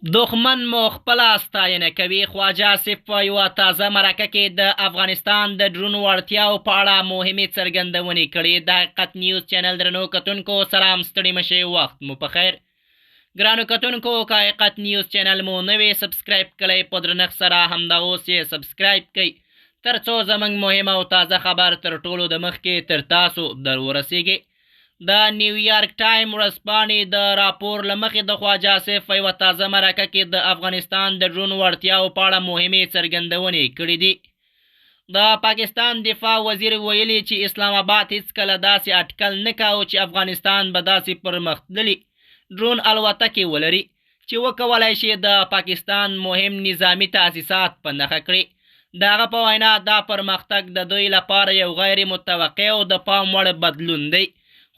دښمن مو خپله ستاینه کوي. خواجه آصف په یوه تازه مرکه کې د افغانستان د ډرون وړتیاو په اړه مهمې څرګندونې کړي. د حقیقت نیوز چینل درنو کتونکو سلام، ستړي مشئ، وخت مو په خیر. ګرانو کتونکو، که حقیقت نیوز چینل مو نوی سبسکرایب کړئ، په درنښت سره همدا اوس یې سبسکرایب کړئ تر څو زموږ مهم او تازه خبر تر ټولو د مخکې تر تاسو در ورسیږي. د نیویارک ټایم ورځپاڼې د راپور له مخې د خواجه آصف په یوه تازه مرکه کې د افغانستان د ډرون وړتیاو په اړه مهمې څرګندونې کړي دي. د پاکستان دفاع وزیر ویلي چې اسلام آباد هیڅکله داسې اټکل نه کاوه چې افغانستان به داسې پرمختللي ډرون الوتکې ولري چې وکولای شي د پاکستان مهم نظامي تاسیسات په نښه کړي. د هغه په وینا دا پرمختګ د دوی لپاره یو غیر متوقع او د پام وړ بدلون دی.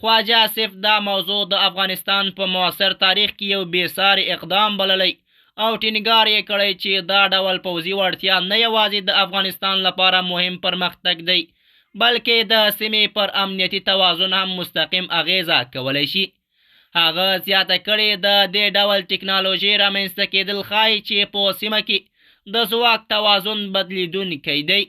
خواجه آصف دا موضوع د افغانستان په معاصر تاریخ کې یو بېساري اقدام بللی او ټینګار یې کړی چې دا ډول پوځي وړتیا نه یوازې د افغانستان لپاره مهم پرمختګ دی بلکې د سیمې پر امنیتي توازن هم مستقیم اغیزه کولی شي. هغه زیاته کړې د دې ډول ټکنالوژي رامنځته کېدل ښایي چې په سیمه کې د ځواک توازن بدلیدونکی دی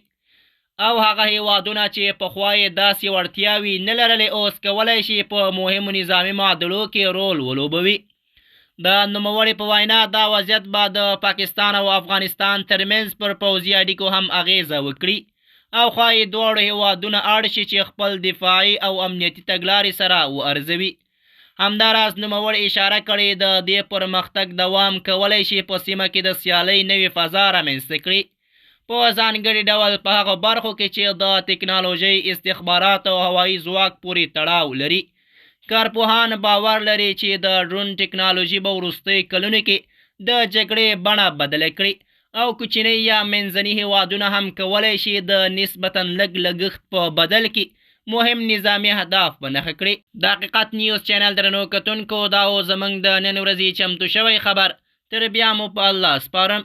او هغه هیوادونه چې پخوا یې داسې وړتیاوې نه لرلې اوس کولی شي په مهمو نظامي معادلو کې رول ولوبوي. د نوموړي په وینا دا وضعیت به د پاکستان او افغانستان ترمنځ پر پوځي اړیکو هم اغیزه وکړي او ښایي دواړو هیوادونه اړ شي چې خپل دفاعي او امنیتي تګلارې سره وارزوي. همداراز نوموړي اشاره کړې د دې پرمختګ دوام کولی شي په سیمه کې د سیالۍ نوې فضا رامنځته کړي، په ځانګړي ډول په هغو برخو کې چې د ټکنالوژۍ، استخبارات او هوایي ځواک پورې تړاو لري. کارپوهان باور لري چې د ډرون ټکنالوژي به وروستیو کلونو کې د جګړې بڼه بدله کړي او کوچني یا منځني هیوادونه هم کولی شي د نسبتاً لږ لګښت په بدل کې مهم نظامي اهداف په نښه کړي. د حقیقت نیوز چینل درنو کتونکو، دا و زموږ د نن ورځې چمتو شوی خبر. تر بیا مو په الله سپارم.